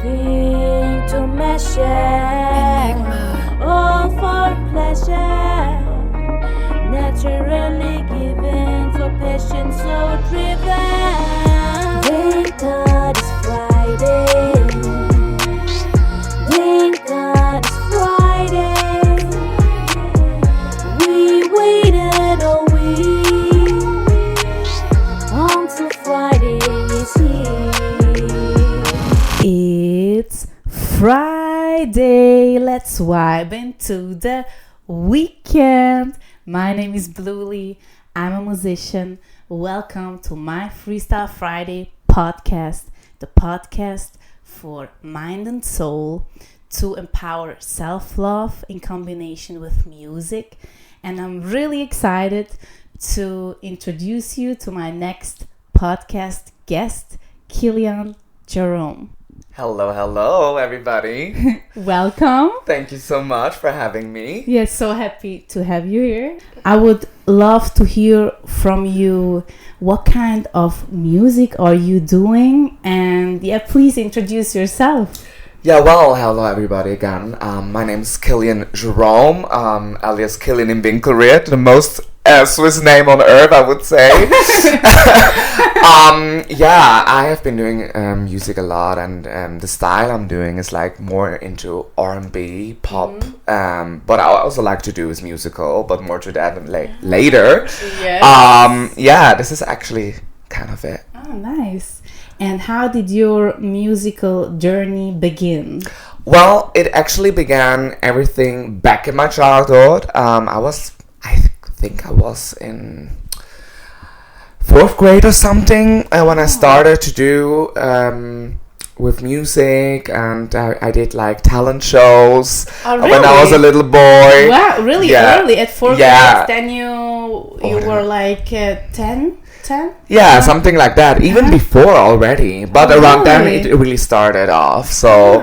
Nothing to measure, all for pleasure, naturally given for passion so driven. Thank God it's Friday. Thank God it's Friday. We waited a week until Friday is here. It's Friday. Let's vibe into the weekend. My name is BlueLee. I'm a musician. Welcome to my Freestyle Friday podcast, the podcast for mind and soul to empower self-love in combination with music. And I'm really excited to introduce you to my next podcast guest, Kilian Jerome. Hello, everybody. Welcome. Thank you so much for having me. Yes, so happy to have you here. I would love to hear from you what kind of music are you doing, and please introduce yourself. Yeah, well, hello everybody again. My name is Kilian Jerome, alias Kilian in Winkelried, the most Swiss name on earth, I would say. I have been doing music a lot, and the style I'm doing is like more into R&B, pop, but I also like to do is musical, but more to that later. Yes. This is actually kind of it. Oh, nice. And how did your musical journey begin? Well, it actually began everything back in my childhood. I think I was in 4th grade or something when I started to do with music, and I did like talent shows when I was a little boy. Wow, really early at 4th grade? Then you were like 10? Yeah, something like that. Even before already, but around then it really started off. So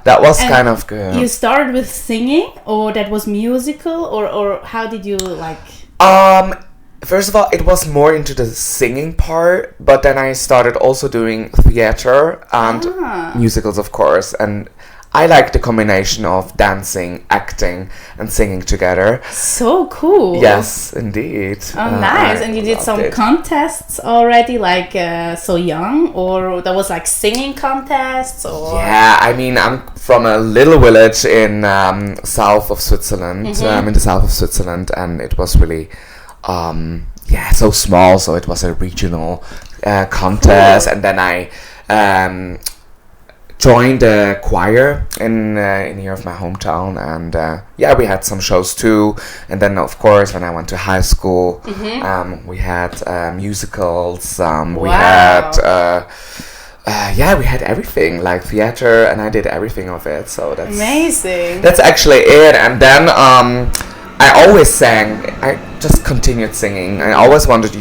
that was kind of good. You started with singing, or that was musical, or how did you like? First of all, it was more into the singing part, but then I started also doing theater and musicals, of course, and I like the combination of dancing, acting, and singing together. So cool. Yes, indeed. Oh, nice. And you did some contests already, like so young? Or there was like singing contests? Or? Yeah, I mean, I'm from a little village in south of Switzerland, in the south of Switzerland, and it was really, so small, so it was a regional contest, and then I joined a choir in near of my hometown, and we had some shows too. And then of course when I went to high school, we had musicals, we had we had everything like theater, and I did everything of it, so that's amazing. That's actually it. And then I always sang. I just continued singing. I always wanted,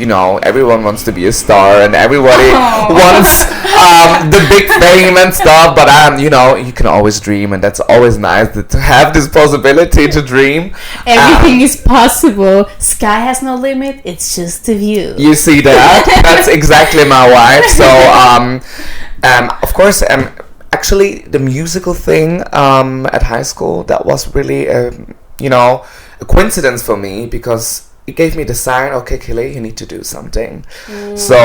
everyone wants to be a star, and everybody wants the big fame and stuff. But you can always dream, and that's always nice to have this possibility to dream. Everything is possible. Sky has no limit. It's just a view. You see that? That's exactly my wife. So, of course, actually, the musical thing at high school, that was really, a coincidence for me, because it gave me the sign, okay, Kili, you need to do something. So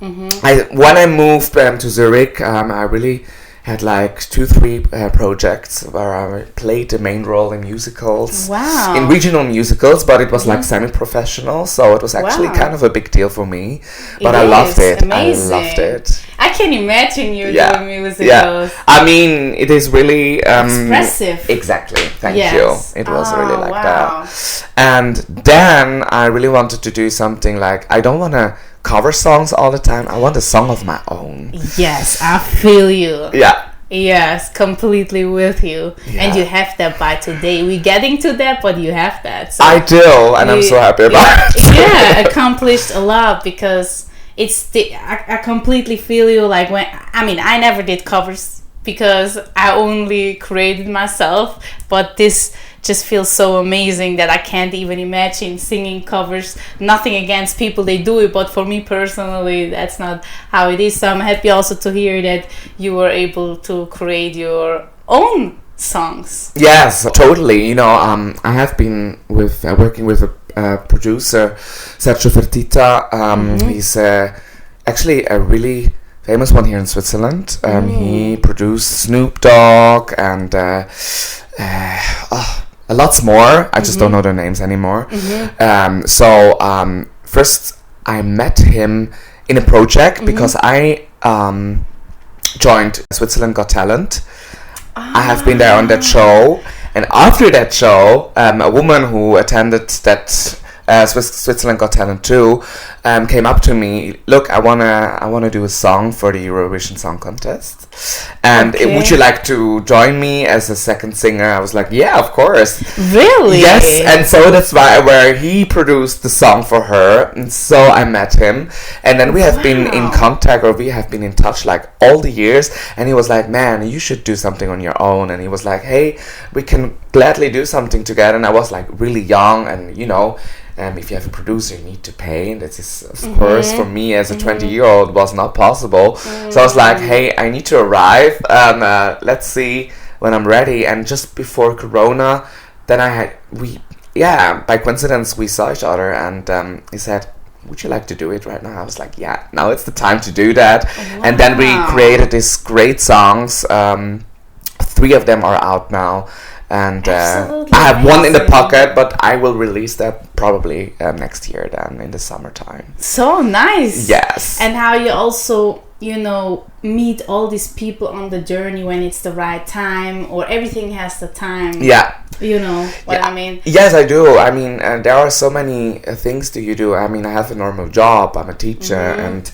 when I moved to Zurich, I really had like 2-3 projects where I played the main role in musicals. Wow. In regional musicals, but it was like semi-professional, so it was actually kind of a big deal for me. But I loved it. Amazing. I loved it. I can imagine you doing musicals. Yeah. I mean, it is really expressive. Exactly. Thank you. It was really like wow. that. And then I really wanted to do something like, I don't want to cover songs all the time. I want a song of my own. Yes, I feel you. Yeah. Yes, completely with you. Yeah. And you have that by today. We're getting to that, but you have that. So I do, and I'm so happy about it. Yeah, accomplished a lot, because I completely feel you. Like I never did covers because I only created myself, but this just feels so amazing that I can't even imagine singing covers. Nothing against people, they do it, but for me personally, that's not how it is. So I'm happy also to hear that you were able to create your own songs. Yes, totally. You know, I have been with working with a producer, Sergio Fertitta. He's actually a really famous one here in Switzerland. He produced Snoop Dogg and lots more. I just don't know their names anymore. So first I met him in a project because I joined Switzerland Got Talent. I have been there on that show, and after that show, a woman who attended that Switzerland Got Talent too came up to me. Look, I wanna do a song for the Eurovision Song Contest, and would you like to join me as a second singer? I was like, yeah, of course. Really? Yes, and so that's where he produced the song for her, and so I met him, and then we have been in contact, or we have been in touch like all the years, and he was like, man, you should do something on your own, and he was like, hey, we can gladly do something together, and I was like really young, and you know, if you have a producer, you need to pay, and this is, of course, for me as a 20-year-old was not possible. So I was like, hey, I need to arrive. Let's see when I'm ready. And just before Corona, then by coincidence, we saw each other, and he said, would you like to do it right now? I was like, yeah, now it's the time to do that. And then we created these great songs. 3 of them are out now. And I have one in the pocket, but I will release that probably next year then in the summertime. So nice. Yes. And how you also, you know, meet all these people on the journey when it's the right time, or everything has the time. Yeah. You know what I mean? Yes, I do. I mean, there are so many things that you do. I mean, I have a normal job. I'm a teacher, and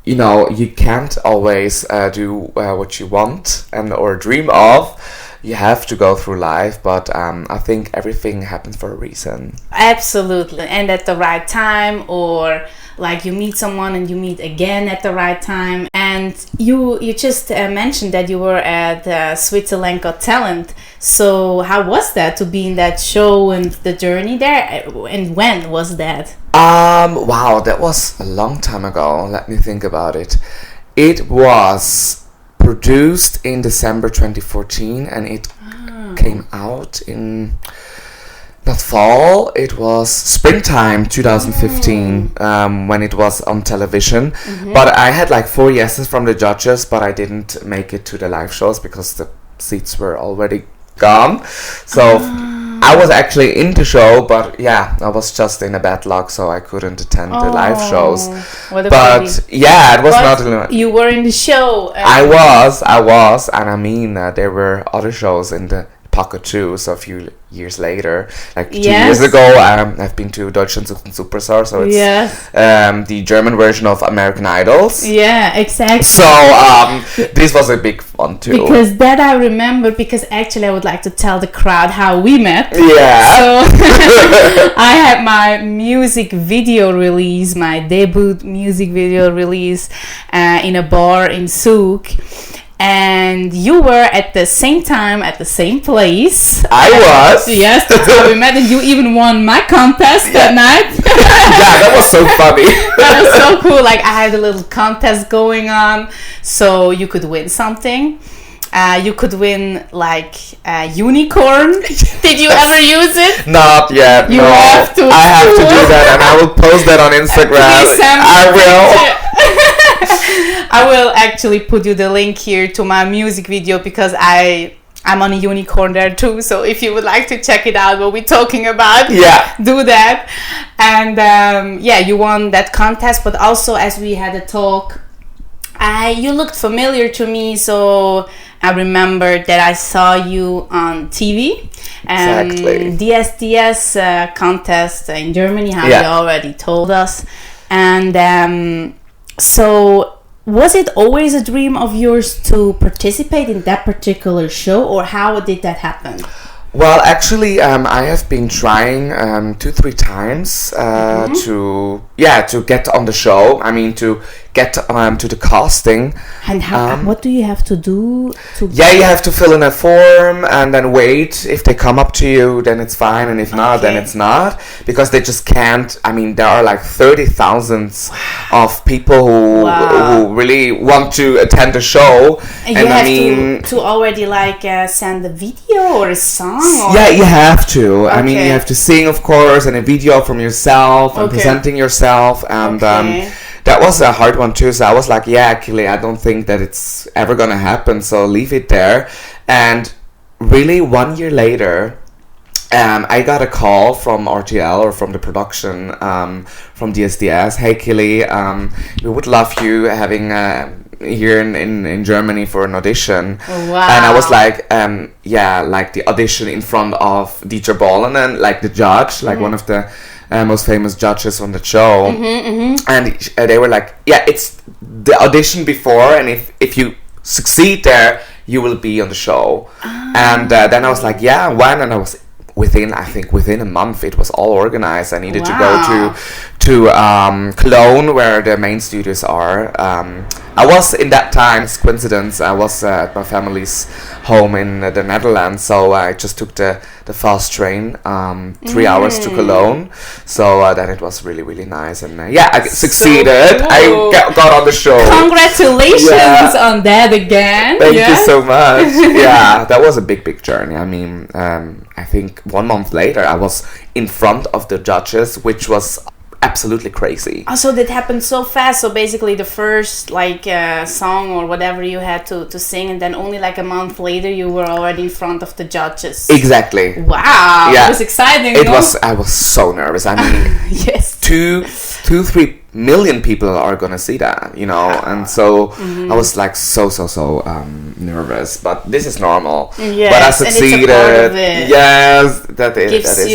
you know, you can't always do what you want or dream of. You have to go through life, but I think everything happens for a reason. Absolutely, and at the right time, or like you meet someone and you meet again at the right time. And you just mentioned that you were at Switzerland Got Talent. So how was that to be in that show and the journey there? And when was that? Wow, that was a long time ago. Let me think about it. It was produced in December 2014, and it came out in not fall, it was springtime 2015 when it was on television. But I had like 4 yeses from the judges, but I didn't make it to the live shows because the seats were already gone. So I was actually in the show, but yeah, I was just in a bad luck, so I couldn't attend the live shows. But yeah, it was not. You were in the show. I was, and I mean, there were other shows in the pocket too. So a few years later, like 2 years ago, I've been to Deutschland sucht den Superstar, so it's the German version of American Idols. Yeah, exactly. So this was a big fun too. Because that I remember, because actually I would like to tell the crowd how we met. Yeah. So I had my music video release, my debut music video release in a bar in Zug. And you were at the same time at the same place. I was. Yes, that's how we met. And you even won my contest that night. Yeah, that was so funny. That was so cool. Like, I had a little contest going on, so you could win something. You could win like a unicorn. Did you ever use it? Not yet. You have to. I have to do that, and I will post that on Instagram. I will. I will actually put you the link here to my music video, because I'm on a unicorn there too. So if you would like to check it out, what we're talking about, do that. And you won that contest. But also, as we had a talk, you looked familiar to me, so I remember that I saw you on TV. Exactly. DSDS contest in Germany, how you already told us. And so was it always a dream of yours to participate in that particular show, or how did that happen? Well, actually, I have been trying 2-3 times to get on the show. I mean, to get to the casting. And what do you have to do to? Yeah, you have to fill in a form and then wait. If they come up to you, then it's fine, and if not, then it's not, because they just can't. I mean, there are like 30,000 of people who really want to attend the show, and you have to already like send a video or a song. Or? Yeah, you have to. I mean, you have to sing, of course, and a video from yourself and presenting yourself, and that was a hard one too. So I was like, yeah, actually, I don't think that it's ever gonna happen, so leave it there. And really, 1 year later, I got a call from RTL, or from the production, from DSDS. Hey, Kili, we would love you having here in Germany for an audition. Wow. And I was like, like the audition in front of Dieter Bohlen, and like the judge, like one of the most famous judges on the show. And they were like, yeah, it's the audition before, and if you succeed there, you will be on the show. And then I was like, yeah, when? And I was within a month, it was all organized. I needed to go to Cologne, where the main studios are. I was, in that time, it's coincidence, I was at my family's home in the Netherlands, so I just took the fast train, 3 hours to Cologne. So then it was really, really nice, and I succeeded. Cool. I got on the show. Congratulations on that again. Thank you so much. Yeah, that was a big journey. I mean, I think 1 month later I was in front of the judges, which was absolutely crazy. Oh, so that happened so fast. So basically the first song or whatever you had to sing, and then only like a month later you were already in front of the judges. Exactly. Wow. Yeah. It was exciting. I was so nervous. I mean, yes. 3 million people are gonna see that, you know, and so I was like so nervous, but this is normal. Yes, but I succeeded. And it's a part of it. Yes, that is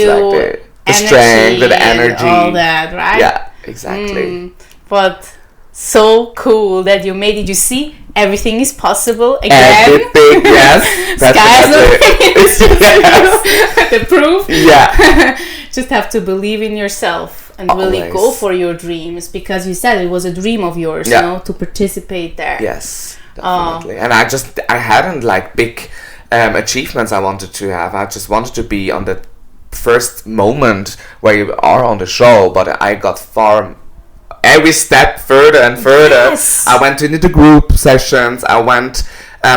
like the strength, the energy, all that, right? Yeah, exactly. But so cool that you made it. You see, everything is possible again. Everything, yes. Sky's Yes. the proof. Yeah. Just have to believe in yourself and really go for your dreams, because you said it was a dream of yours, you know, to participate there. Yes, definitely. And I hadn't like big achievements I wanted to have. I just wanted to be on the first moment where you are on the show, but I got every step further and further. Yes. I went into the group sessions. I went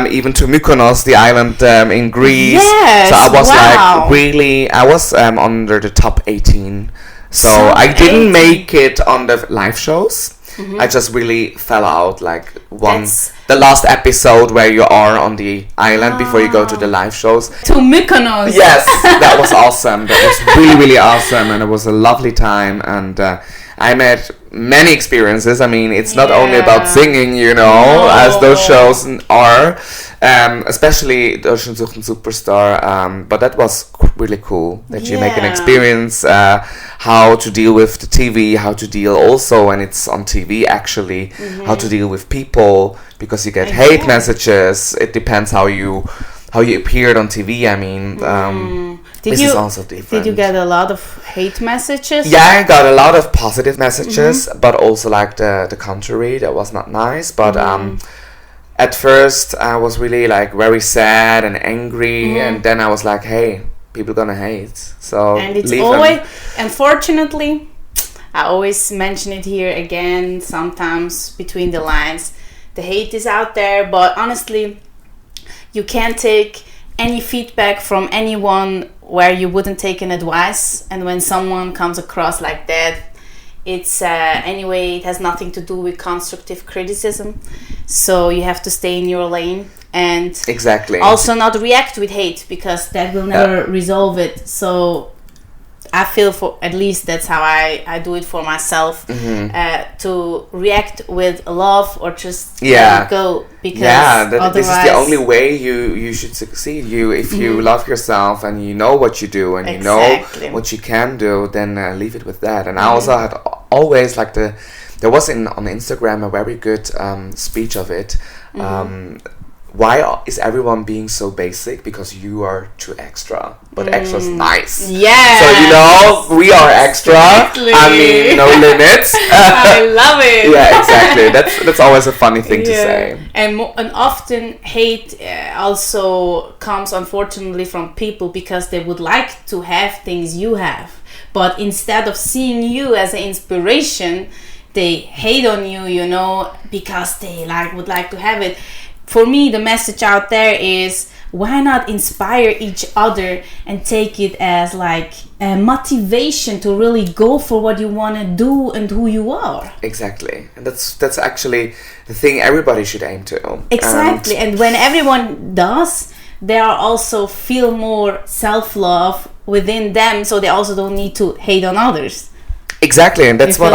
even to Mykonos, the island in Greece. Yes, so I was like really, I was under the top 18. So I didn't make it on the live shows. I just really fell out like the last episode where you are on the island before you go to the live shows. To Mykonos. Yes, that was awesome. That was really, really awesome, and it was a lovely time. And I met many experiences. I mean, it's not only about singing, you know, as those shows are, especially Deutschland sucht einen Superstar. But that was really cool that you make an experience, how to deal with the TV, how to deal also when it's on TV actually, how to deal with people, because you get hate messages. It depends how you appeared on TV. I mean, this is also different. Did you get a lot of hate messages? Yeah, I got a lot of positive messages, but also like the contrary. That was not nice. But at first I was really like very sad and angry, and then I was like, hey, people gonna hate. So and it's always, unfortunately, I always mention it here again, sometimes between the lines, the hate is out there, but honestly, you can't take any feedback from anyone where you wouldn't take an advice. And when someone comes across like that, it's anyway, it has nothing to do with constructive criticism. So you have to stay in your lane and also not react with hate, because that will never resolve it. So I feel, for at least that's how I do it for myself, to react with love or just let it go, because this is the only way you should succeed. If you love yourself and you know what you do and you know what you can do, then leave it with that. And I also had always like there was on Instagram a very good speech of it, why is everyone being so basic? Because you are too extra. But extra's nice. Yeah. So, you know, we are extra. Exactly. I mean, no limits. I love it. Yeah, exactly. That's always a funny thing to say. And often hate also comes, unfortunately, from people because they would like to have things you have. But instead of seeing you as an inspiration, they hate on you, you know, because they would like to have it. For me, the message out there is, why not inspire each other and take it as like a motivation to really go for what you want to do and who you are. Exactly. And that's actually the thing everybody should aim to. Exactly. And when everyone does, they are also feel more self-love within them, so they also don't need to hate on others. Exactly, and that's what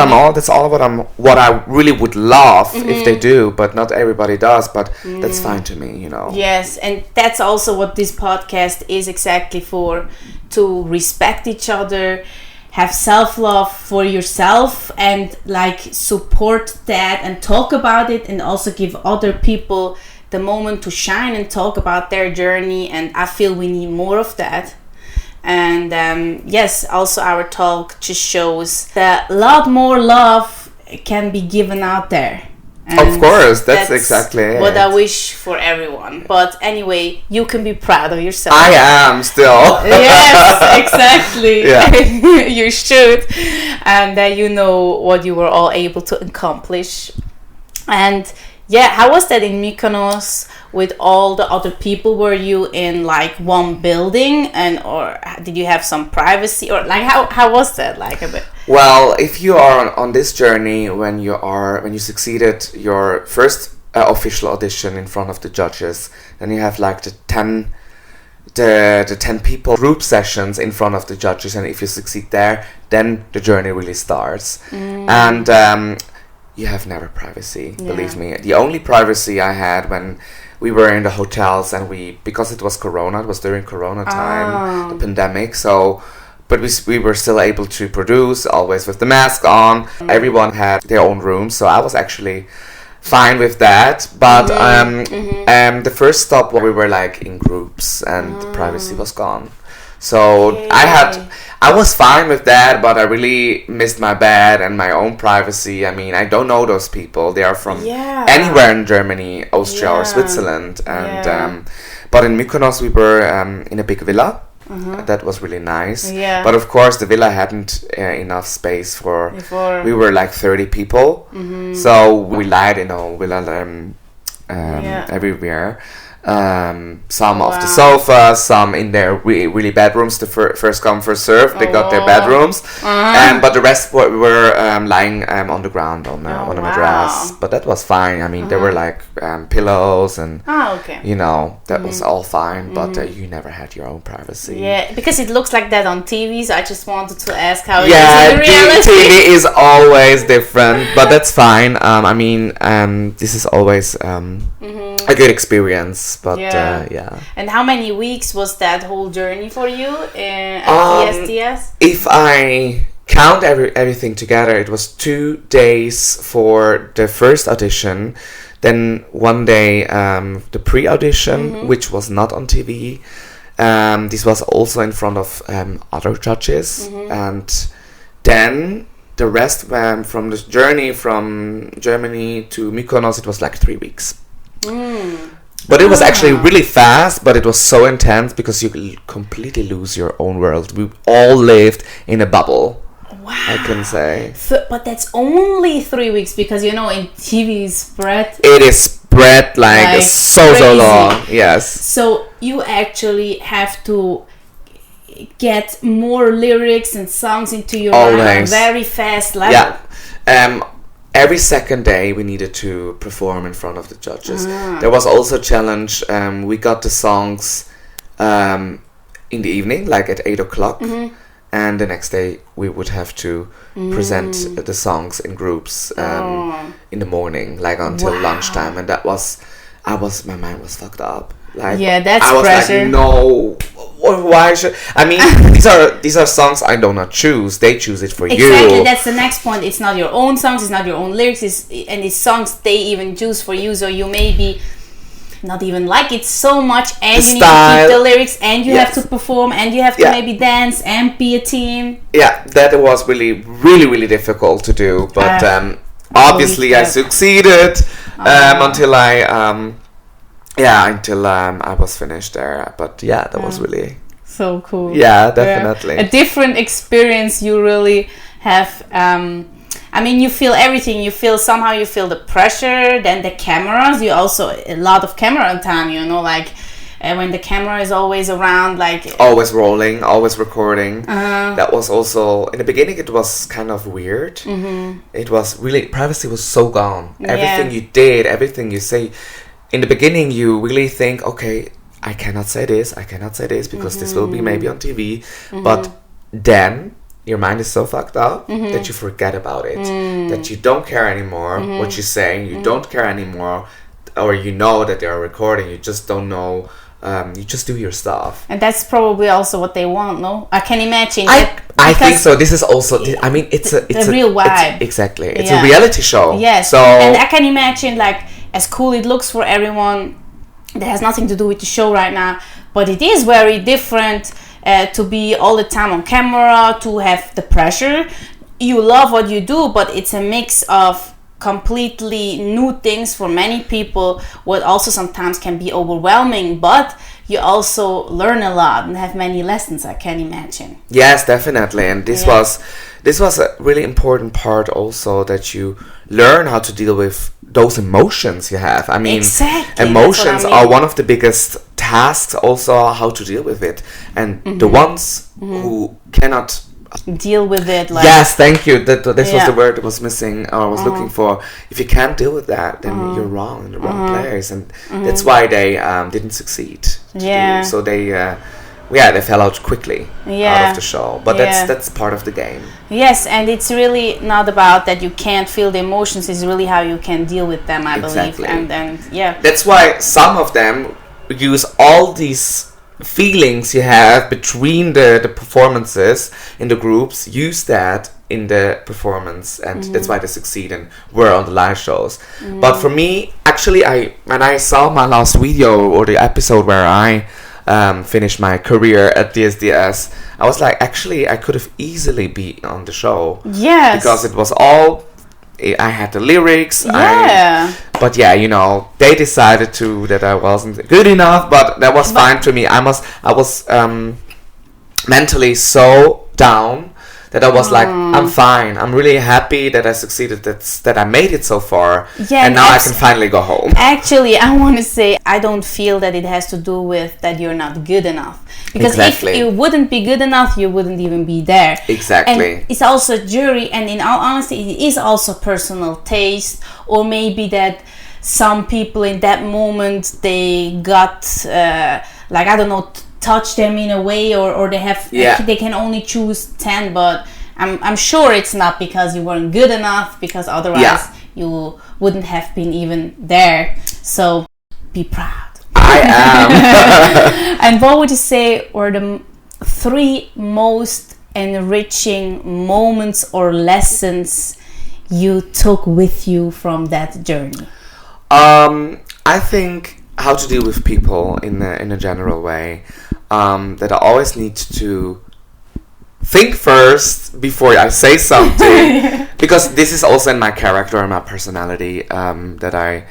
what I really would love if they do, but not everybody does, but that's fine to me, you know. Yes, and that's also what this podcast is exactly for, to respect each other, have self-love for yourself, and like support that and talk about it, and also give other people the moment to shine and talk about their journey. And I feel we need more of that. And yes, also our talk just shows that a lot more love can be given out there. And of course, that's exactly what it. I wish for everyone. But anyway, you can be proud of yourself. I am still. Yes, exactly. Yeah. You should. And that you know what you were all able to accomplish. And yeah, how was that in Mykonos with all the other people? Were you in like one building, or did you have some privacy, or like how was that like a bit? Well, if you are on this journey, when you succeeded your first official audition in front of the judges, then you have like the 10 people group sessions in front of the judges, and if you succeed there, then the journey really starts. And you have never privacy, believe me. The only privacy I had when we were in the hotels, and because it was Corona, it was during Corona time, the pandemic, so, but we were still able to produce, always with the mask on. Everyone had their own room, so I was actually fine with that. But the first stop, we were like in groups, and the privacy was gone. So I was fine with that, but I really missed my bed and my own privacy. I mean, I don't know those people. They are from anywhere in Germany, Austria, or Switzerland. And but in Mykonos, we were in a big villa. That was really nice. But of course, the villa hadn't enough space for. We were like 30 people, so we lied in a villa everywhere. Some of the sofas, some in their really bedrooms. The first come first serve. They got their bedrooms, but the rest were lying on the ground on a mattress. But that was fine. I mean, there were like pillows and you know, that was all fine. But you never had your own privacy. Yeah, because it looks like that on TV. So I just wanted to ask how it is in reality. TV is always different, but that's fine. I mean, this is always a good experience. But And how many weeks was that whole journey for you at DSDS? If I count everything together, it was 2 days for the first audition, then 1 day the pre-audition, which was not on TV. This was also in front of other judges, and then the rest from the journey from Germany to Mykonos, it was like 3 weeks. But it was actually really fast, but it was so intense because you completely lose your own world. We all lived in a bubble. Wow. I can say. But that's only 3 weeks, because you know in TV spread. It is spread like so long. Yes. So you actually have to get more lyrics and songs into your mind on a very fast level. Yeah. Every second day we needed to perform in front of the judges. There was also a challenge. We got the songs in the evening, like at 8 o'clock. And the next day we would have to present the songs in groups in the morning, like until lunchtime. And my mind was fucked up. Like, that's I was pressure. Like, no, why should I mean these are songs I do not choose. They choose it for you. Exactly, that's the next point. It's not your own songs, it's not your own lyrics, and it's songs they even choose for you. So you maybe not even like it so much, and The you need to style. keep the lyrics, and you Yes. have to perform, and you have to Yeah. maybe dance and be a team. Yeah, that was really, really, really difficult to do. But obviously, I succeeded until I was finished there. But yeah, that was really So cool. yeah, definitely. A different experience. You really have. I mean, you feel everything. You feel the pressure. Then the cameras. You also a lot of camera time. You know, like when the camera is always around, like Always rolling, always recording. That was also in the beginning. It was kind of weird. It was really privacy was so gone. Everything you did, everything you say. In the beginning, you really think, okay, I cannot say this because this will be maybe on TV. But then your mind is so fucked up that you forget about it, that you don't care anymore what you're saying, you don't care anymore, or you know that they're recording, you just don't know, you just do your stuff. and that's probably also what they want. No, I can imagine. I think so. This is also. I mean, it's a real vibe. Exactly, it's Yeah. a reality show. Yes. So And I can imagine, like, as cool it looks for everyone, that has nothing to do with the show right now, but it is very different to be all the time on camera, to have the pressure. You love what you do, but it's a mix of completely new things for many people, what also sometimes can be overwhelming, but you also learn a lot and have many lessons, I can imagine. yes, definitely, and this was a really important part also, that you learn how to deal with those emotions you have. I mean, Exactly, emotions that's what I mean. are one of the biggest tasks. Also, how to deal with it, and the ones who cannot. Deal with it, like, Yes, thank you. This was Yeah. the word that was missing, or I was looking for. If you can't deal with that, then you're wrong in the wrong place, and that's why they didn't succeed. to Yeah. do. So they fell out quickly out of the show. But that's part of the game. Yes, and it's really not about that you can't feel the emotions, it's really how you can deal with them, I Exactly. believe. And then, yeah. That's why some of them use all these feelings you have between the performances in the groups, use that in the performance, and that's why they succeed and were on the live shows. But for me, actually, when I saw my last video or the episode where I finished my career at DSDS, I was like, actually, I could have easily been on the show. Yes. Because it was all, I had the lyrics. Yeah. But yeah, they decided that I wasn't good enough, but that was fine to me. I was mentally so down that I was like, I'm fine. I'm really happy that I succeeded, that I made it so far. Yeah, and now I can finally go home. Actually, I want to say, I don't feel that it has to do with that you're not good enough. Because Exactly. if you wouldn't be good enough, you wouldn't even be there. Exactly. And it's also a jury, and in all honesty, it is also personal taste, or maybe that some people in that moment, they got, like, I don't know, touch them in a way, or they have, they can only choose 10, but I'm sure it's not because you weren't good enough, because otherwise you wouldn't have been even there. So be proud. I am. And what would you say were the 3 most enriching moments or lessons you took with you from that journey? I think how to deal with people in a general way. That I always need to think first before I say something, because this is also in my character and my personality, that I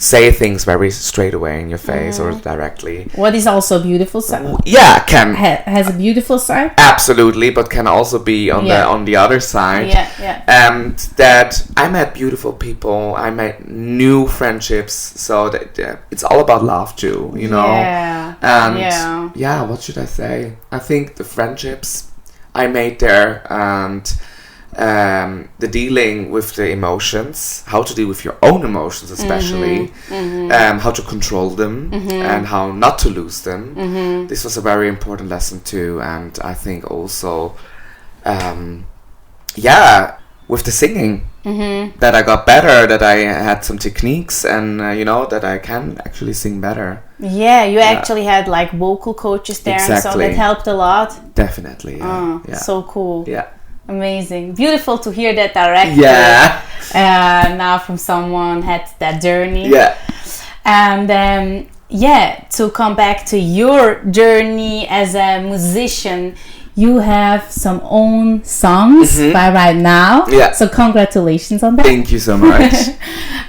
say things very straight away in your face or directly. What is also a beautiful side? Yeah, can Has a beautiful side? absolutely, but can also be on the other side. Yeah. And that I met beautiful people, I made new friendships, so that it's all about love too, Yeah. And what should I say? I think the friendships I made there, and the dealing with the emotions, how to deal with your own emotions especially, how to control them, and how not to lose them. This was a very important lesson too, and I think also with the singing, that I got better, that I had some techniques, and that I can actually sing better. Yeah, you actually had like vocal coaches there, and so that helped a lot. Definitely. So cool. Yeah. Amazing. Beautiful to hear that directly. Yeah. Now from someone had that journey. Yeah. And to come back to your journey as a musician, you have some own songs by right now. Yeah. So congratulations on that. Thank you so much.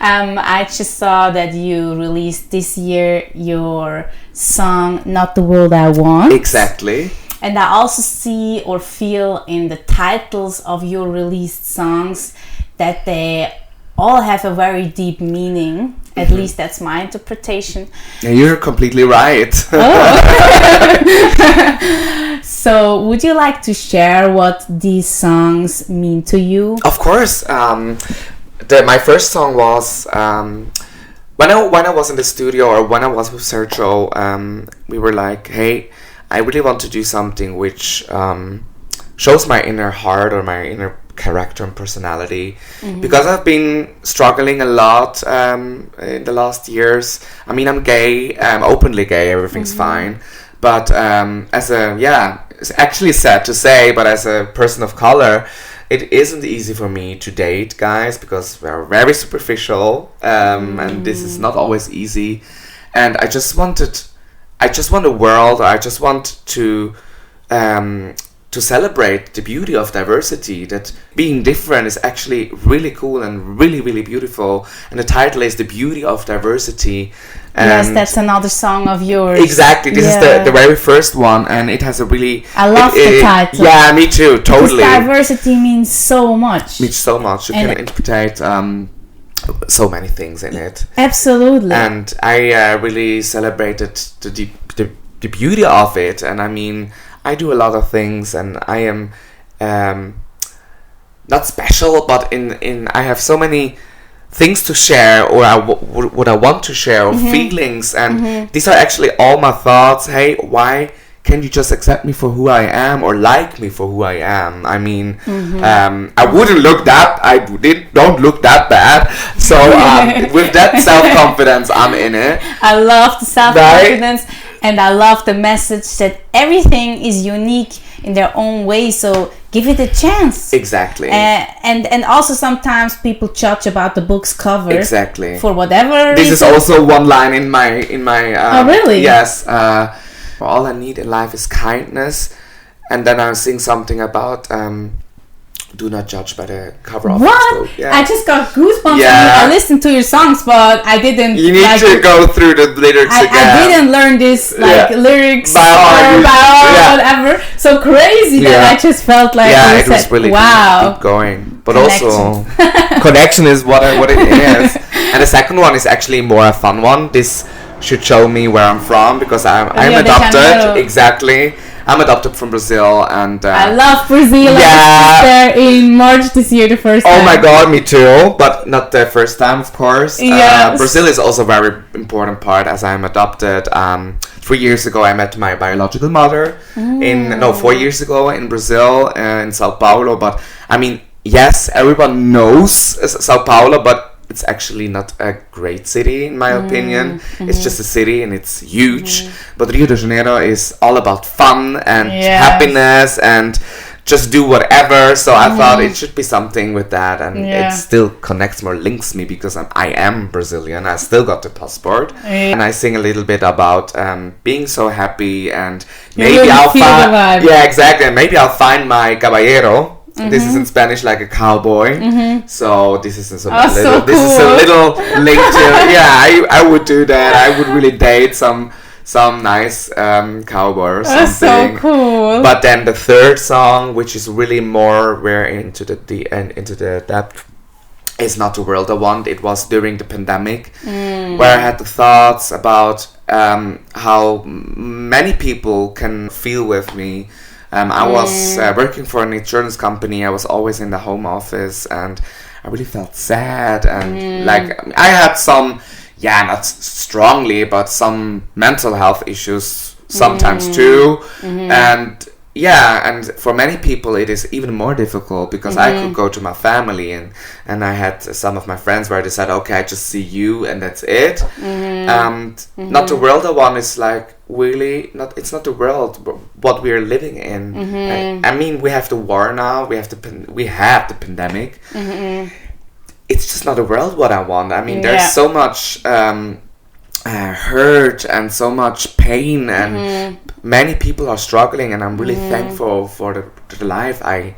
I just saw that you released this year your song "Not the World I Want." Exactly. And I also see or feel in the titles of your released songs that they all have a very deep meaning. At least that's my interpretation. Yeah, you're completely right. So would you like to share what these songs mean to you? Of course. My first song was when I was in the studio, or when I was with Sergio, we were like, hey, I really want to do something which shows my inner heart or my inner character and personality, because I've been struggling a lot in the last years. I mean, I'm gay, I'm openly gay, everything's fine, but it's actually sad to say, but as a person of color, it isn't easy for me to date guys, because we're very superficial, and this is not always easy. And I just want a world. I just want to celebrate the beauty of diversity, that being different is actually really cool and really, really beautiful. And the title is The Beauty of Diversity. And yes, that's another song of yours. Exactly, this is the very first one, and it has a really... I love the title. Yeah, me too, totally. Because diversity means so much. Means so much. You can interpret so many things in it. Absolutely. And I really celebrated the beauty of it. And I mean, I do a lot of things, and I am not special, but in I have so many things to share, or what I want to share, or feelings, and these are actually all my thoughts. Hey, why can't you just accept me for who I am, or like me for who I am? I mean, I wouldn't look that, don't look that bad. So with that self-confidence, I'm in it. I love the self-confidence, right? And I love the message that everything is unique in their own way, so give it a chance. Exactly. And also sometimes people judge about the book's cover. Exactly. For whatever this reason. Is also one line in my oh really? Yes. All I need in life is kindness. And then I sing something about do not judge by the cover of what? this book. Yeah. I just got goosebumps. Yeah. I listened to your songs, but I didn't. You need to go through the lyrics again. I didn't learn this lyrics by heart, whatever. So crazy that I just felt like it was really wow. keep going. But also connection is what it is. And the second one is actually more a fun one. This should show me where I'm from, because I'm adopted. Exactly. I'm adopted from Brazil, and I love Brazil. I was there in March this year, the first time. Oh my god, me too, but not the first time, of course. Yes. Brazil is also a very important part, as I'm adopted. 3 years ago, I met my biological mother 4 years ago in Brazil, in Sao Paulo. But I mean, yes, everyone knows Sao Paulo, but it's actually not a great city, in my opinion. It's just a city, and it's huge. But Rio de Janeiro is all about fun and happiness and just do whatever. So I thought it should be something with that, and it still connects more, links me, because I am Brazilian. I still got the passport, and I sing a little bit about being so happy, and maybe I'll find and maybe I'll find my caballero. This is in Spanish, like a cowboy. So this is a little link to I would do that. I would really date some nice cowboy or something. So cool. But then the third song, which is really more we're into the depth, is Not the World I Want. It was during the pandemic, where I had the thoughts about how many people can feel with me. I was working for an insurance company. I was always in the home office, and I really felt sad, and like I had some, not strongly, but some mental health issues sometimes too, and for many people it is even more difficult, because I could go to my family, and I had some of my friends where they said, okay, I just see you and that's it. Not the World I Want is like, really not, it's not the world what we're living in. I mean, we have the war now, we have the pandemic. It's just not the world what I want. I mean, there's so much hurt and so much pain, and many people are struggling, and I'm really thankful for the life I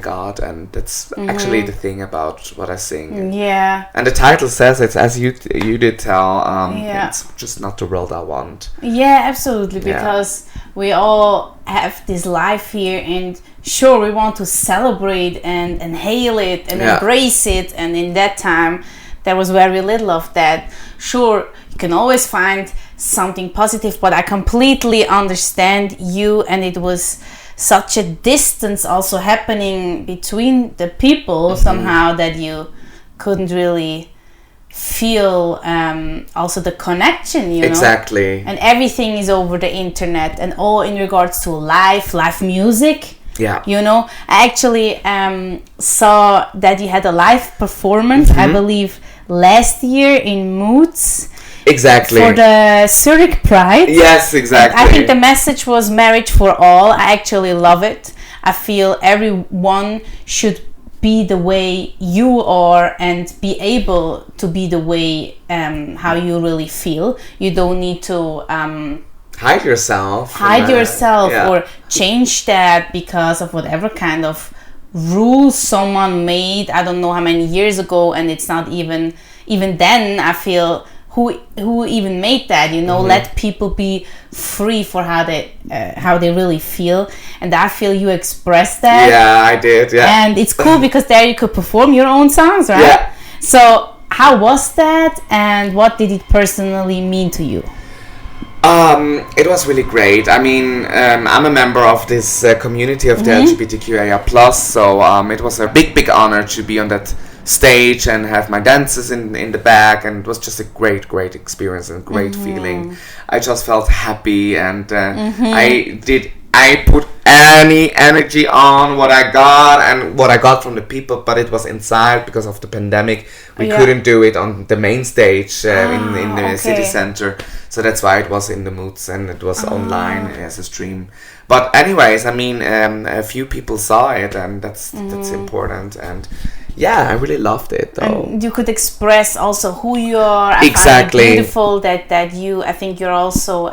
got, and that's actually the thing about what I sing. Yeah. And the title says it, as you did tell. It's just not the world I want. Yeah, absolutely. Yeah. Because we all have this life here, and sure, we want to celebrate and hail it and embrace it. And in that time, there was very little of that. Sure, you can always find something positive, but I completely understand you, and it was such a distance also happening between the people somehow that you couldn't really feel also the connection, you know. Exactly. And everything is over the internet, and all in regards to live music. Yeah. You know, I actually saw that you had a live performance, I believe, last year in Moods. Exactly. For the Zurich Pride. Yes, exactly. And I think the message was marriage for all. I actually love it. I feel everyone should be the way you are and be able to be the way how you really feel. You don't need to hide yourself or change that because of whatever kind of rules someone made, I don't know how many years ago, and it's not even then, I feel, who even made that, you know. Let people be free for how they really feel, and I feel you expressed that. Yeah, I did. Yeah, and it's cool because there you could perform your own songs, right? Yeah. So how was that, and what did it personally mean to you? It was really great. I mean, I'm a member of this community of the LGBTQIA+, so it was a big honor to be on that stage and have my dancers in the back, and it was just a great experience and great feeling. I just felt happy, and I put any energy on what I got from the people, but it was inside because of the pandemic. We couldn't do it on the main stage in the city center, so that's why it was in the Moods, and it was online as a stream. But anyways, I mean, a few people saw it, and that's important. And yeah, I really loved it, though. And you could express also who you are. Exactly. I find it beautiful that you, I think you're also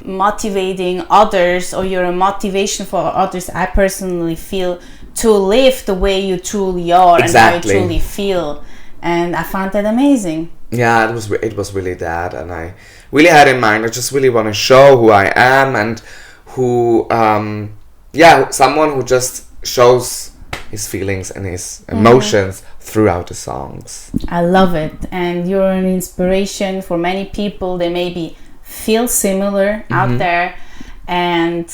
motivating others, or you're a motivation for others. I personally feel to live the way you truly are and how you truly feel. And I found that amazing. Yeah, it was really that. And I really had in mind, I just really want to show who I am, and who, someone who just shows his feelings and his emotions throughout the songs. I love it, and you're an inspiration for many people. They maybe feel similar out there, and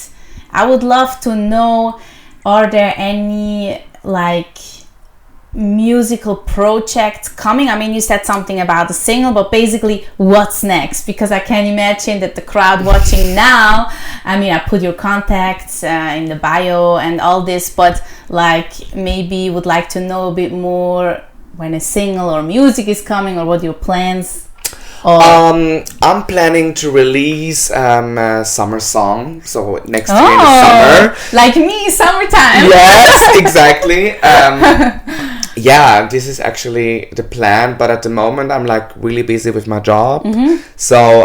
I would love to know, are there any musical projects coming? I mean, you said something about the single, but basically what's next? Because I can imagine that the crowd watching now, I mean, I put your contacts in the bio and all this, but maybe would like to know a bit more when a single or music is coming, or what your plans are. I'm planning to release a summer song, so next year in the summer. Like me, summertime. Yes, exactly. Yeah, this is actually the plan, but at the moment I'm really busy with my job. So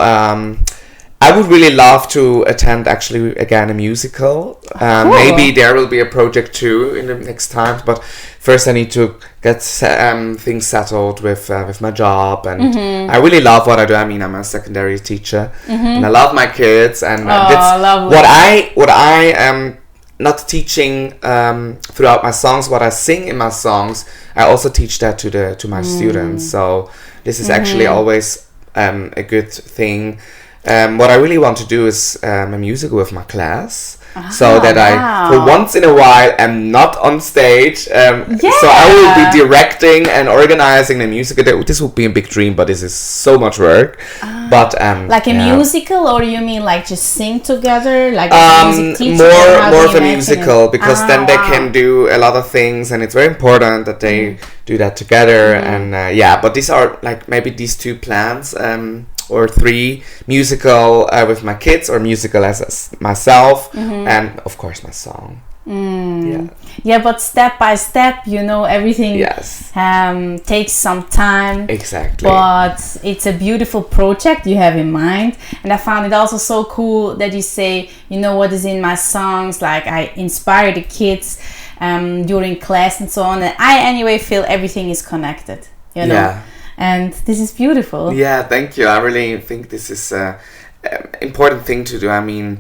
I would really love to attend actually again a musical. Cool. Maybe there will be a project too in the next times, but first I need to get things settled with my job, and I really love what I do. I mean, I'm a secondary teacher, and I love my kids, and that's lovely. what I am not teaching throughout my songs. What I sing in my songs, I also teach that to my students. So this is actually always a good thing. What I really want to do is a musical with my class, so that I, for once in a while, am not on stage. So I will be directing and organizing the musical. This would be a big dream, but this is so much work. But like a musical, or you mean just sing together, like a music teacher? More of a musical, because then they can do a lot of things, and it's very important that they do that together. And but these are maybe these two plans. Or 3, musical with my kids, or musical as myself, and of course my song. Yeah, but step by step, everything Yes. takes some time. Exactly. But it's a beautiful project you have in mind. And I found it also so cool that you say, what is in my songs, like I inspire the kids during class and so on. And I anyway feel everything is connected, Yeah. And this is beautiful. Yeah, thank you. I really think this is a important thing to do. I mean,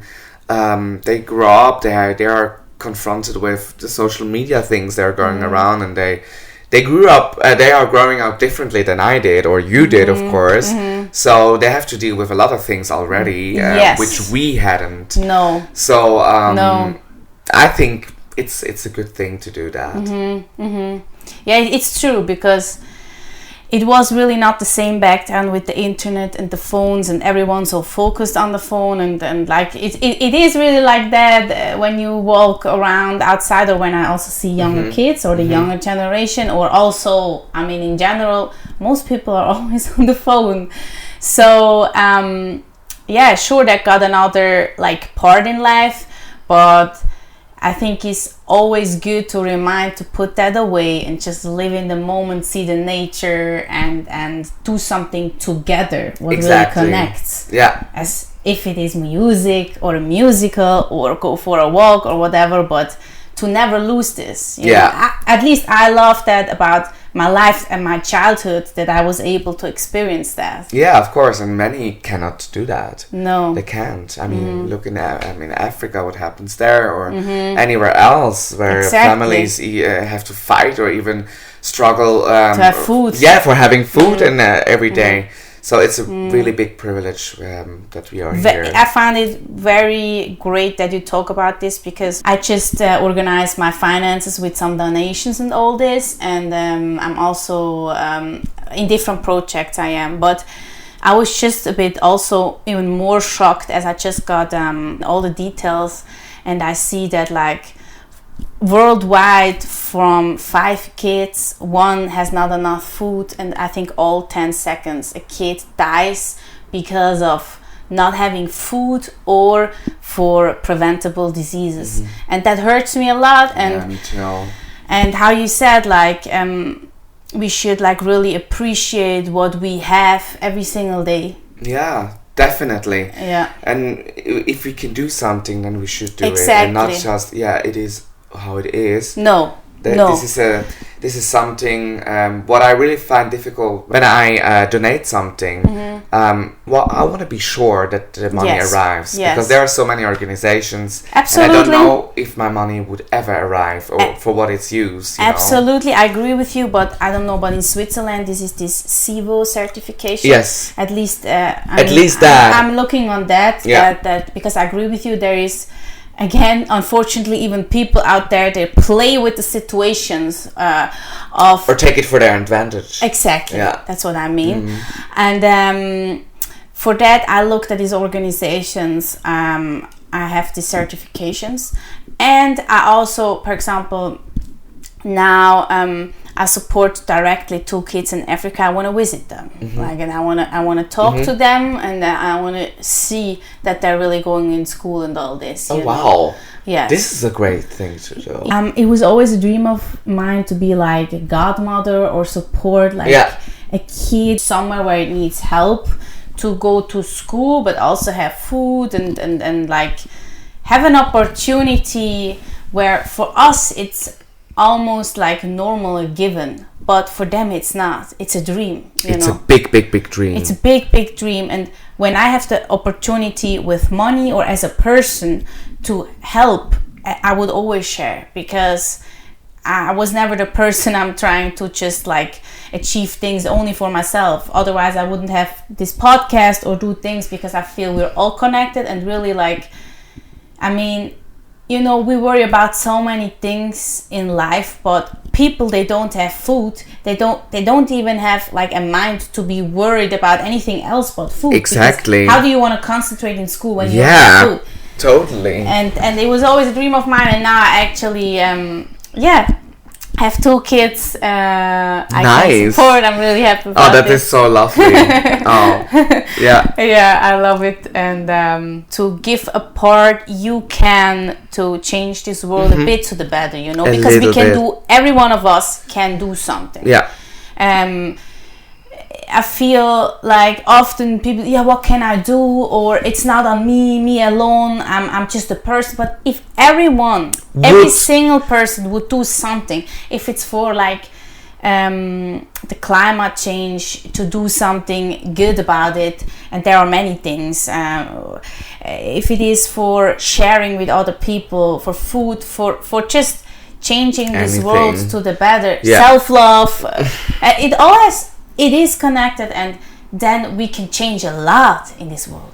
they grow up, they are confronted with the social media things that are going around, and they grew up, they are growing up differently than I did, or you did, of course. So they have to deal with a lot of things already, Yes. which we hadn't. No. So No. I think it's a good thing to do that. Yeah, it's true, because it was really not the same back then with the internet and the phones and everyone so focused on the phone, and like it is really like that when you walk around outside, or when I also see younger kids or the younger generation, or also, I mean, in general, most people are always on the phone. So yeah, sure, that got another like part in life, but I think it's always good to remind to put that away and just live in the moment, see the nature, and do something together what Exactly. really connects. Yeah. As if it is music or a musical or go for a walk or whatever, but to never lose this. you Yeah. know. At least I love that about my life and my childhood, that I was able to experience that. Yeah, of course, and many cannot do that. No. They can't. I mean, looking at Africa, what happens there, or anywhere else where Exactly. families have to fight or even struggle To have food. Yeah, for having food and every day. So it's a really big privilege that we are here. I found it very great that you talk about this, because I just organized my finances with some donations and all this, and I'm also in different projects I am, but I was just a bit also even more shocked as I just got all the details, and I see that like worldwide, from 5 kids, 1 has not enough food, and I think all 10 seconds a kid dies because of not having food or for preventable diseases. And that hurts me a lot. And Yeah, me too. and how you said, like we should like really appreciate what we have every single day. Yeah, definitely. Yeah. And if we can do something, then we should do it, and Exactly. not just it is how it is. No. This is something what I really find difficult when I donate something. Well, I want to be sure that the money Yes. arrives, Yes. because there are so many organizations, Absolutely. and I don't know if my money would ever arrive or for what it's used. You know? Absolutely, I agree with you, but I don't know. But in Switzerland, this is this CIVO certification. Yes. At least, least that. I'm looking on that. Yeah. That because I agree with you. There is, again, unfortunately, even people out there, they play with the situations of. Or take it for their advantage. Exactly. Yeah. That's what I mean. And for that, I looked at these organizations. I have these certifications, and I also, for example, now I support directly 2 kids in Africa. I want to visit them, like, and I want to talk to them, and I want to see that they're really going in school and all this. Oh you know? wow! Yes. This is a great thing to do. It was always a dream of mine to be like a godmother or support like Yeah. a kid somewhere where it needs help to go to school, but also have food and like have an opportunity where for us it's almost like normal, a given, but for them it's not. It's a dream. It's a big dream. It's a big dream, and when I have the opportunity with money or as a person to help, I would always share, because I was never the person I'm trying to just like achieve things only for myself. Otherwise I wouldn't have this podcast or do things, because I feel we're all connected, and really like, I mean, you know, we worry about so many things in life, but people, they don't have food, they don't even have like a mind to be worried about anything else but food. Exactly. Because how do you want to concentrate in school when you don't Yeah. have food? Totally. And it was always a dream of mine, and now I actually have 2 kids. I can Nice. support. I'm really happy about Oh, that this. is so lovely. Oh, yeah. Yeah, I love it. And to give a part you can to change this world a bit to the better, you know, A because we little can bit. do, every one of us can do something. Yeah. I feel like often people, what can I do? Or it's not on me alone. I'm just a person. But if everyone, every single person would do something, if it's for like the climate change, to do something good about it, and there are many things. If it is for sharing with other people, for food, for just changing this world to the better, self-love, it is connected, and then we can change a lot in this world.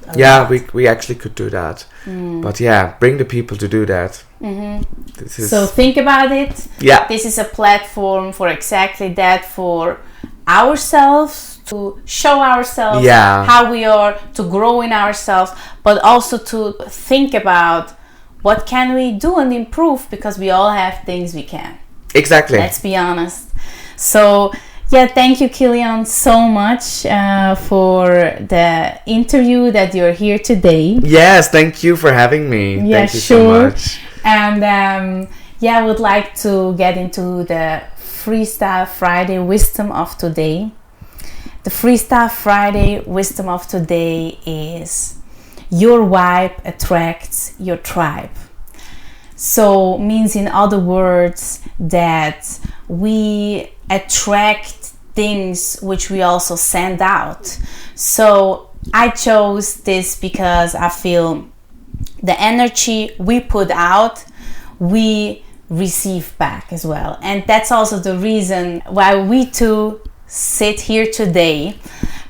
We actually could do that. But bring the people to do that. So think about it. Yeah. This is a platform for exactly that, for ourselves, to show ourselves how we are, to grow in ourselves, but also to think about what can we do and improve, because we all have things we can. Exactly. Let's be honest. So thank you, Kilian, so much for the interview that you're here today. Yes, thank you for having me. Thank you so much. And I would like to get into the Freestyle Friday wisdom of today. The Freestyle Friday wisdom of today is: your vibe attracts your tribe. So means, in other words, that we attract things which we also send out. So I chose this because I feel the energy we put out, we receive back as well. And that's also the reason why we two sit here today,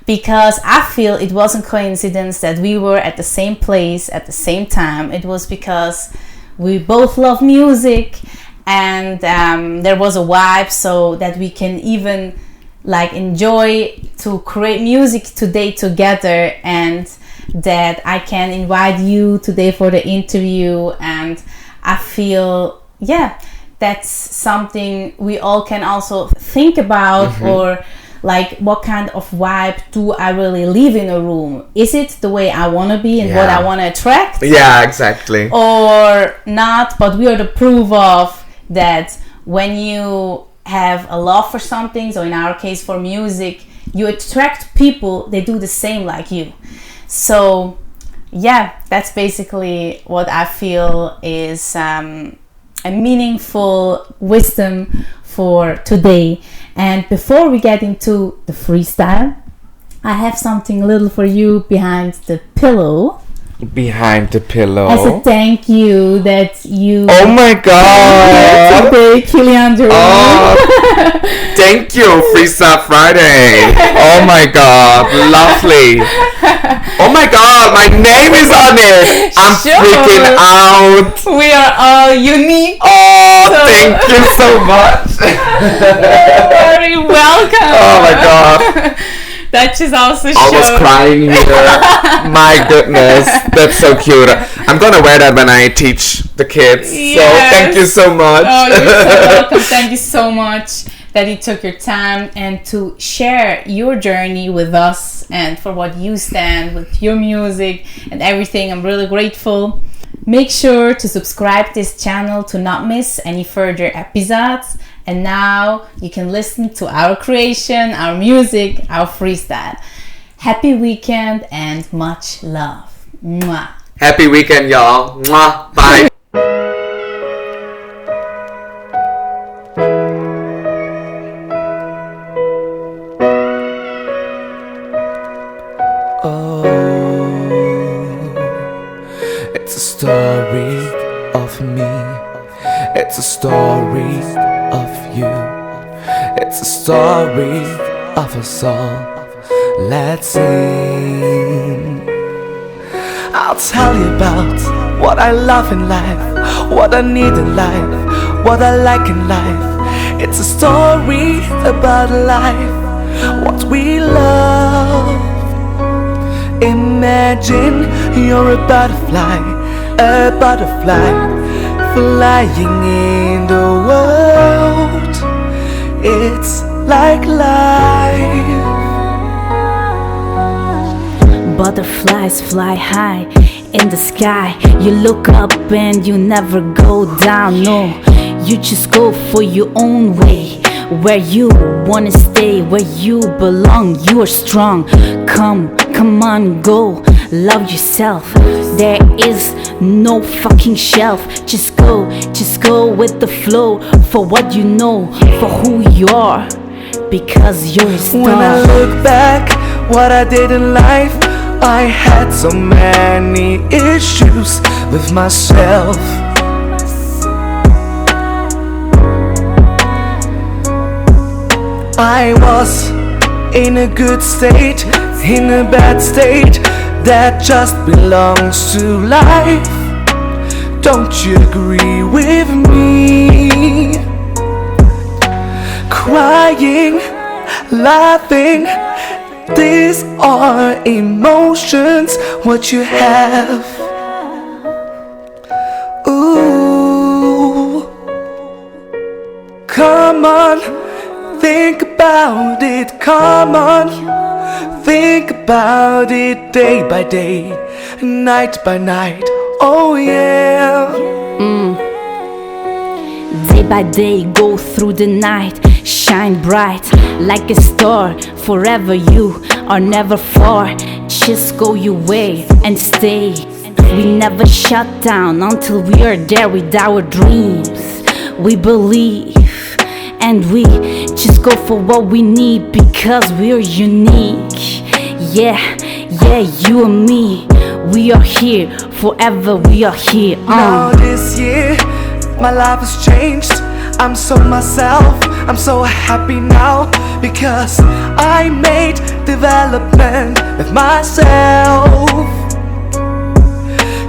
because I feel it wasn't coincidence that we were at the same place at the same time. It was because we both love music, and there was a vibe, so that we can even like enjoy to create music today together, and that I can invite you today for the interview. And I feel that's something we all can also think about, or like, what kind of vibe do I really live in a room? Is it the way I want to be and what I want to attract? Yeah, exactly. Or not? But we are the proof of that. When you have a love for something, so in our case for music, you attract people, they do the same like you. So that's basically what I feel is a meaningful wisdom for today. And before we get into the freestyle, I have something little for you behind the pillow. Behind the pillow. As a thank you that you... Oh my god! Today, Kilian Jerome. Oh, thank you, Freestyle Friday. Oh my god, lovely. Oh my god, my name is on it. I'm freaking out. We are all unique. Oh, thank you so much. You're very welcome. Oh my god. That just also shows. Almost crying here. My goodness, that's so cute. I'm gonna wear that when I teach the kids. Yes. So thank you so much. Oh, you're so welcome. Thank you so much that you took your time and to share your journey with us, and for what you stand with your music and everything. I'm really grateful. Make sure to subscribe to this channel to not miss any further episodes. And now you can listen to our creation, our music, our freestyle. Happy weekend and much love. Mwah. Happy weekend, y'all. Mwah. Bye. It's a story of me. It's a story of you. It's a story of us all. Let's sing. I'll tell you about what I love in life, what I need in life, what I like in life. It's a story about life, what we love. Imagine you're a butterfly flying in the world. out. It's like life. Butterflies fly high in the sky. You look up and you never go down. No, you just go for your own way. Where you wanna stay, where you belong. You are strong. Come on, go. Love yourself. There is no fucking shelf. Just go with the flow. For what you know, for who you are, because you're a star. When I look back, what I did in life, I had so many issues with myself. I was in a good state, in a bad state, that just belongs to life. Don't you agree with me? Crying, laughing, these are emotions, what you have. Ooh, come on, think about it, come on. Think about it day by day, night by night, oh yeah. Day by day, go through the night, shine bright like a star. Forever you are never far. Just go your way and stay. We never shut down until we are there with our dreams. We believe and we just go for what we need, because we're unique. Yeah, you and me, we are here forever, we are here. Now this year, my life has changed. I'm so myself, I'm so happy now, because I made development with myself.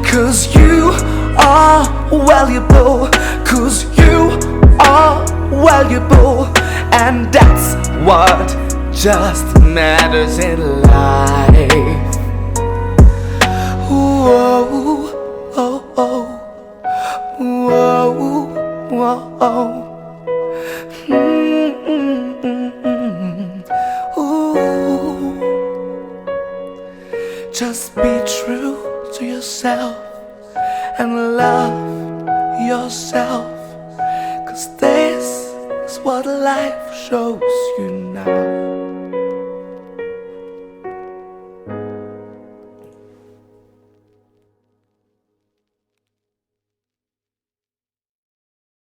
Cause you are valuable, cause you are valuable, and that's what just matters in life. Whoa, oh, oh, whoa, whoa, oh. Ooh. Just be true to yourself and love yourself, 'cause this is what life shows you now.